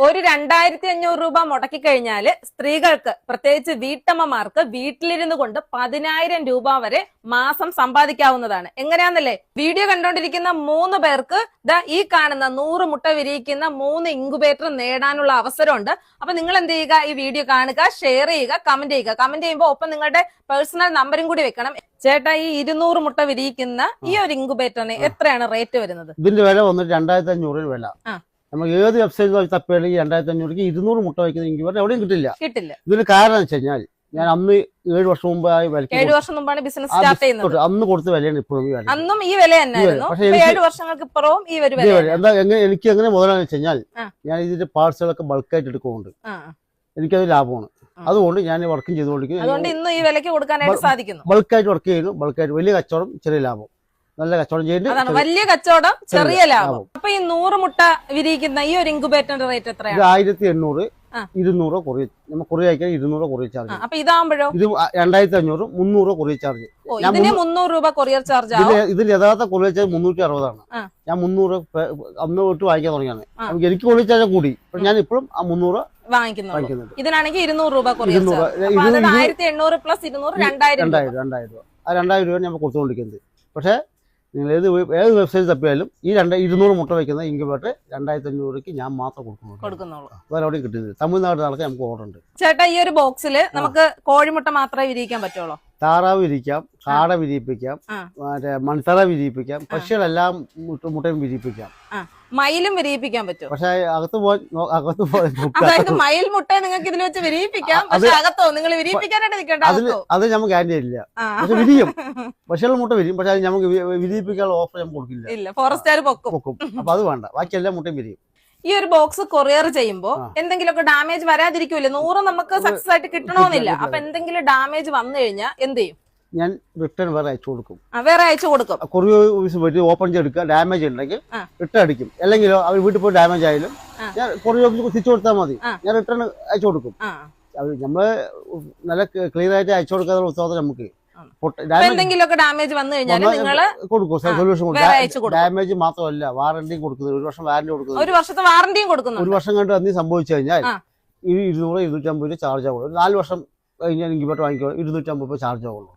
ഒരു 2500 രൂപ മുടക്കി കഴിഞ്ഞാല് സ്ത്രീകൾക്ക് പ്രത്യേകിച്ച് വീട്ടമ്മമാർക്ക് വീട്ടിലിരുന്നു കൊണ്ട് 10,000 രൂപ വരെ മാസം സമ്പാദിക്കാവുന്നതാണ്. എങ്ങനെയാന്നല്ലേ, വീഡിയോ കണ്ടോണ്ടിരിക്കുന്ന 3 പേർക്ക് ഈ കാണുന്ന 100 മുട്ട വിരിയിക്കുന്ന 3 ഇൻക്യുബേറ്റർ നേടാനുള്ള അവസരമുണ്ട്. അപ്പൊ നിങ്ങൾ എന്ത് ചെയ്യുക, ഈ വീഡിയോ കാണുക, ഷെയർ ചെയ്യുക, കമന്റ് ചെയ്യുക. കമന്റ് ചെയ്യുമ്പോൾ ഒപ്പം നിങ്ങളുടെ പേഴ്സണൽ നമ്പറും കൂടി വെക്കണം. ചേട്ടാ, ഈ 200 മുട്ട വിരിയിക്കുന്ന ഈ ഒരു ഇൻക്യുബേറ്ററിന് എത്രയാണ് റേറ്റ് വരുന്നത്? ഇതിന്റെ വില വന്നിട്ട് 2,500 വില. നമുക്ക് ഏത് വെബ്സൈറ്റിൽ തപ്പിയാണെങ്കിൽ 2,500 200 മുട്ട വയ്ക്കുന്ന ഇൻക്യുബേറ്റർ എവിടെയും കിട്ടില്ല. ഇതിന് കാരണം എന്ന് വെച്ച് കഴിഞ്ഞാൽ ഞാൻ അന്ന് 7 വർഷം മുമ്പായി 7 വർഷം മുമ്പാണ് ബിസിനസ് സ്റ്റാർട്ട് ചെയ്യുന്നത്. അന്ന് കൊടുത്ത വിലയാണ് ഇപ്പോഴും. അന്നും ഈ വില തന്നെയായിരുന്നു. 7 വർഷങ്ങൾക്ക് ഇപ്പുറവും ഈ ഒരു വില. എന്താ എനിക്ക് എങ്ങനെ മുതലാന്ന് വെച്ച് കഴിഞ്ഞാൽ ഞാൻ ഇതിന്റെ പാർട്സുകളൊക്കെ ബൾക്കായിട്ട് എടുക്കുന്നുണ്ട്. എനിക്കത് ലാഭമാണ്. അതുകൊണ്ട് ഞാൻ വർക്കും ചെയ്തുകൊണ്ടിരിക്കുന്നു. അതുകൊണ്ട് ഇന്ന് ഈ വിലക്ക് കൊടുക്കാനായിട്ട് സാധിക്കുന്നു. ബൾക്കായിട്ട് വർക്ക് ചെയ്യുന്നു. ബൾക്കായിട്ട് വലിയ കച്ചവടം, ചെറിയ ലാഭം. നല്ല കച്ചവടം ചെയ്യുന്നത് വലിയ കച്ചവടം, ചെറിയ ലാഭം. അപ്പൊ ഈ 100 മുട്ട വിരിയിക്കുന്ന ഈ ഒരു ഇൻക്യുബേറ്ററിന്റെ റേറ്റ് എത്രയാണ്? 1,800 200 കുറയും. നമ്മൾ കുറേ അയക്കാൻ 200 കൊറിയർ ചാർജ്. അപ്പൊ ഇതാകുമ്പോഴോ ഇത് 2,500 300 കൊറിയർ ചാർജ്. ഇതിന് 300 രൂപ കൊറിയർ ചാർജ്. ഇതിൽ യഥാർത്ഥ കൊറിയർ ചാർജ് 360 ആണ്. ഞാൻ 300 അന്ന് തൊട്ട് വാങ്ങിക്കാൻ തുടങ്ങിയാണ്. എനിക്ക് കൊറിയർ ചാർജ് കൂടി. ഞാൻ ഇപ്പോഴും ആ 300 വാങ്ങിക്കുന്നുണ്ട്. ഇതിനാണെങ്കിൽ 200 രൂപ കൊറിയർ ചാർജ്. 1,800 പ്ലസ് 200 2,000 രൂപ. ആ 2,000 രൂപ നമ്മൾ കൊടുത്തുകൊണ്ടിരിക്കുന്നത്. പക്ഷേ നിങ്ങൾ ഏത് വെബ്സൈറ്റ് തപ്പിയാലും ഈ 200 മുട്ട വയ്ക്കുന്ന ഇൻക്യുബേറ്റർ 2,500 ഞാൻ മാത്രം കൊടുക്കുന്നുള്ളൂ. വേറെ എവിടെയും കിട്ടുന്നത്. തമിഴ്നാട് നടക്കാൻ നമുക്ക് ഓർഡർ ഉണ്ട്. ചേട്ടാ, ഈ ഒരു ബോക്സിൽ നമുക്ക് കോഴിമുട്ട മാത്രമേ വിരിയിക്കാൻ പറ്റുള്ളൂ? താറാവ് വിരിക്കാം, കാട വിരിയിപ്പിക്കാം, മറ്റേ മൺതറ വിരിയിപ്പിക്കാം, പക്ഷികളെല്ലാം മുട്ടയും വിരിയിപ്പിക്കാം. മയിലും വിരിയിപ്പിക്കാൻ പറ്റും. പക്ഷെ അകത്ത് പോയി അതായത് മയിൽ മുട്ട നിങ്ങൾക്ക് ഇതിൽ വെച്ച് വിരിയിപ്പിക്കാം. പക്ഷെ അകത്തോ നിങ്ങൾ വിരിയിപ്പിക്കാനായിട്ട് നിൽക്കേണ്ട. അത് നമുക്ക് ഗ്യാരണ്ടി ഇല്ല. പക്ഷെ വിരിയും, പക്ഷികളുടെ മുട്ട വിരിയും. പക്ഷെ അത് നമുക്ക് വിരിയിപ്പിക്കാനുള്ള ഓഫർ നമുക്ക് കൊടുക്കില്ല. ഫോറസ്റ്റുകാർ പൊക്കും. അപ്പൊ അത് വേണ്ട, ബാക്കി എല്ലാ മുട്ടയും വിരിയും. ഈ ഒരു ബോക്സ് കൊറിയർ ചെയ്യുമ്പോ എന്തെങ്കിലുമൊക്കെ ഡാമേജ് വരാതിരിക്കൂലേ? 100 നമുക്ക് സക്സസ് ആയിട്ട് കിട്ടണമെന്നില്ല. അപ്പൊ എന്തെങ്കിലും ഡാമേജ് വന്നു കഴിഞ്ഞാൽ എന്ത് ചെയ്യും? ഞാൻ റിട്ടേൺ വേറെ അയച്ചു കൊടുക്കും. വേറെ അയച്ചു കൊടുക്കും. കൊറിയർ ഓഫീസ് പോയിട്ട് ഓപ്പൺ ചെയ്തെടുക്കുക. ഡാമേജ് ഉണ്ടെങ്കിൽ റിട്ടേൺ അടിക്കും. അല്ലെങ്കിലോ അവർ വീട്ടിൽ പോയി ഡാമേജ് ആയാലും ഞാൻ കൊറിയർ ഓഫീസിൽ തിരിച്ചു കൊടുത്താൽ മതി. ഞാൻ റിട്ടേൺ അയച്ചു കൊടുക്കും. നമ്മള് നല്ല ക്ലിയർ ആയിട്ട് അയച്ചു കൊടുക്കാനുള്ള ഉത്തരവാദിത്തം നമുക്ക്. എന്തെങ്കിലുമൊക്കെ ഡാമേജ് വന്നു കഴിഞ്ഞാൽ നിങ്ങൾ കൊടുക്കും, സൊല്യൂഷൻ കൊടുക്കും. ഡാമേജ് മാത്രമല്ല, വാറന്റിയും കൊടുക്കുന്നത്. 1 വർഷം വാറന്റി കൊടുക്കുന്നത്. 1 വർഷത്തെ വാറന്റിയും കൊടുക്കുന്നു. 1 വർഷം കണ്ട് അന്ന് സംഭവിച്ചു കഴിഞ്ഞാൽ 200 250 രൂപ ചാർജ് ആവുള്ളൂ. 4 വർഷം കഴിഞ്ഞാൽ ഇൻക്യുബേറ്റർ വാങ്ങിക്കോ 250 രൂപ ചാർജ് ആവുള്ളൂ.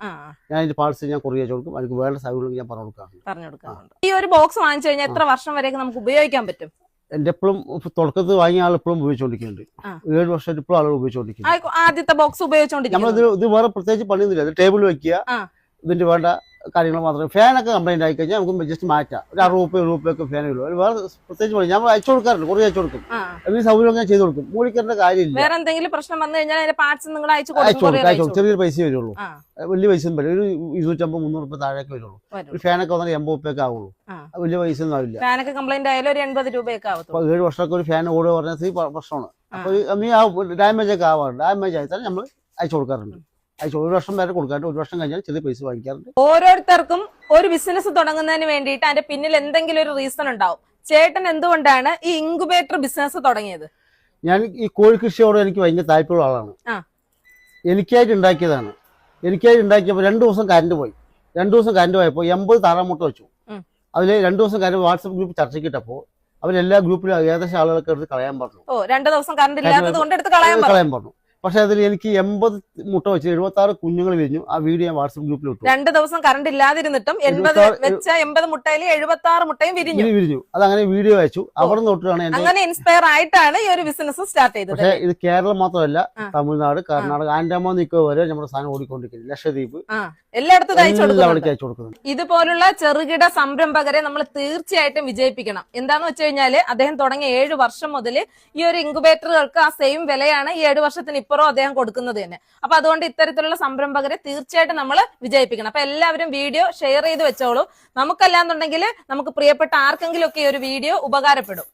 ഞാൻ ഇതിന്റെ പാർട്സ് ഞാൻ കൊറിയർ കൊടുക്കും. എനിക്ക് വേണ്ട സൗകര്യം ഞാൻ പറഞ്ഞു കൊടുക്കാറുണ്ട്. ഈ ഒരു ബോക്സ് വാങ്ങിച്ചു കഴിഞ്ഞാൽ എത്ര വർഷം വരെ നമുക്ക് ഉപയോഗിക്കാൻ പറ്റും? എന്റെ എപ്പോഴും തുടക്കത്തിൽ വാങ്ങിയ ആൾ ഇപ്പോഴും ഉപയോഗിച്ചുകൊണ്ടിരിക്കുന്നുണ്ട്. 7 വർഷമായിട്ട് ഇപ്പോഴും ആളുകൾ ഉപയോഗിച്ചുകൊണ്ടിരിക്കുന്നു. ആദ്യത്തെ ബോക്സ് ഉപയോഗിച്ചോണ്ടിരിക്കും. ഇത് വേറെ പ്രത്യേകിച്ച് പണിയൊന്നുമില്ല. ടേബിൾ വെക്കുക, ഇതിന്റെ വേണ്ട കാര്യങ്ങൾ മാത്രമേ. ഫാനൊക്കെ കംപ്ലൈന്റ് ആയി കഴിഞ്ഞാൽ നമുക്ക് ജസ്റ്റ് മാറ്റാം. ഒരു 60 രൂപയൊക്കെ ഫാൻ ഉള്ളൂ. വേറെ പ്രത്യേകിച്ച് പണി ഞാൻ അയച്ചു കൊടുക്കാറുണ്ട്. കുറേ അയച്ചു കൊടുക്കും. എന്തെങ്കിലും സൗകര്യം ഞാൻ ചെയ്ത് കൊടുക്കും. മൂടിക്കേണ്ട കാര്യമില്ല. വേറെ എന്തെങ്കിലും പ്രശ്നം വന്നു കഴിഞ്ഞാൽ പാർട്സ് നിങ്ങൾ അയച്ചു കൊടുക്കും. ചെറിയൊരു പൈസ വരുള്ളൂ. വലിയ പൈസ ഒന്നും വരില്ല. ഒരു 250 300 രൂപ താഴേക്ക് വരുള്ളൂ. ഒരു ഫാനൊക്കെ വന്നാൽ 80 രൂപയൊക്കെ ആവുള്ളൂ. വലിയ പൈസ ഒന്നും ആവില്ല. ഫാനൊക്കെ കംപ്ലൈന്റ് ആയാലും ഒരു 80 രൂപയൊക്കെ ആവും. 7 വർഷമൊക്കെ ഒരു ഫാൻ ഓടുക പറഞ്ഞാൽ പ്രശ്നമാണ്. അപ്പൊ ഡാമേജ് ഒക്കെ ആവാറുണ്ട്. ഡാമേജ് ആയിട്ടാണ് നമ്മൾ അയച്ചു കൊടുക്കാറുണ്ട്. 1 വർഷം വരെ കൊടുക്കാറുണ്ട്. 1 വർഷം കഴിഞ്ഞാൽ ചെറിയ പൈസ വാങ്ങിക്കാറുണ്ട്. ഓരോരുത്തർക്കും ഒരു ബിസിനസ് തുടങ്ങുന്നതിന് വേണ്ടിയിട്ട് അതിന്റെ പിന്നിൽ എന്തെങ്കിലും ഒരു റീസൺ ഉണ്ടാവും. ചേട്ടൻ എന്തുകൊണ്ടാണ് ഈ ഇൻക്യുബേറ്റർ ബിസിനസ് തുടങ്ങിയത്? ഞാൻ ഈ കോഴി കൃഷിയോട് എനിക്ക് ഭയങ്കര താല്പര്യമുള്ള ആളാണ്. എനിക്കായിട്ട് ഉണ്ടാക്കിയതാണ്. എനിക്കായിട്ട് ഉണ്ടാക്കിയപ്പോൾ 2 ദിവസം കറണ്ട് പോയി. 2 ദിവസം കറണ്ട് പോയപ്പോൾ 80 താറാമുട്ട വെച്ചു. അതിൽ 2 ദിവസം കറണ്ട് വാട്സപ്പ് ഗ്രൂപ്പ് ചർച്ചയ്ക്കിട്ടപ്പോൾ അവരെല്ലാ ഗ്രൂപ്പിലും ഏകദേശം ആളുകളൊക്കെ എടുത്ത് കളയാൻ പറഞ്ഞു. 2 ദിവസം കറണ്ട് ഇല്ലാത്തത് കൊണ്ട് എടുത്ത് കളയാൻ പറഞ്ഞു. പക്ഷെ അതിൽ എനിക്ക് 80 മുട്ട വെച്ച് 76 കുഞ്ഞുങ്ങൾ വിരിഞ്ഞു. ആ വീഡിയോ ഞാൻ വാട്സപ്പ് ഗ്രൂപ്പിൽ ഇട്ടു. 2 ദിവസം കറണ്ട് ഇല്ലാതിരുന്നിട്ടും 80 മുട്ടയിൽ 76 മുട്ടയും വിരിഞ്ഞു. അതങ്ങനെ വീഡിയോ അയച്ചു. അവിടെ തൊട്ടാണ് അങ്ങനെ ഇൻസ്പയർ ആയിട്ടാണ് ഈ ഒരു ബിസിനസ് സ്റ്റാർട്ട് ചെയ്തത്. പക്ഷേ ഇത് കേരളം മാത്രമല്ല, തമിഴ്നാട്, കർണാടക, ആൻഡമാൻ നിക്കോ വരെ നമ്മുടെ സാധനം ഓടിക്കൊണ്ടിരിക്കുന്നത്. ലക്ഷദ്വീപ് എല്ലായിടത്തും അയച്ചു കൊടുക്കുന്നുണ്ട്. ഇതുപോലുള്ള ചെറുകിട സംരംഭകരെ നമ്മൾ തീർച്ചയായിട്ടും വിജയിപ്പിക്കണം. എന്താന്ന് വെച്ച് കഴിഞ്ഞാല് അദ്ദേഹം തുടങ്ങിയ 7 വർഷം മുതൽ ഈ ഒരു ഇൻക്യുബേറ്ററുകൾക്ക് ആ സെയിം വിലയാണ് ഈ 7 വർഷത്തിന് ഇപ്പുറം അദ്ദേഹം കൊടുക്കുന്നത് തന്നെ. അപ്പൊ അതുകൊണ്ട് ഇത്തരത്തിലുള്ള സംരംഭകരെ തീർച്ചയായിട്ടും നമ്മൾ വിജയിപ്പിക്കണം. അപ്പൊ എല്ലാവരും വീഡിയോ ഷെയർ ചെയ്ത് വെച്ചോളൂ. നമുക്കല്ലാന്നുണ്ടെങ്കിൽ നമുക്ക് പ്രിയപ്പെട്ട ആർക്കെങ്കിലും ഒക്കെ ഈ ഒരു വീഡിയോ ഉപകാരപ്പെടും.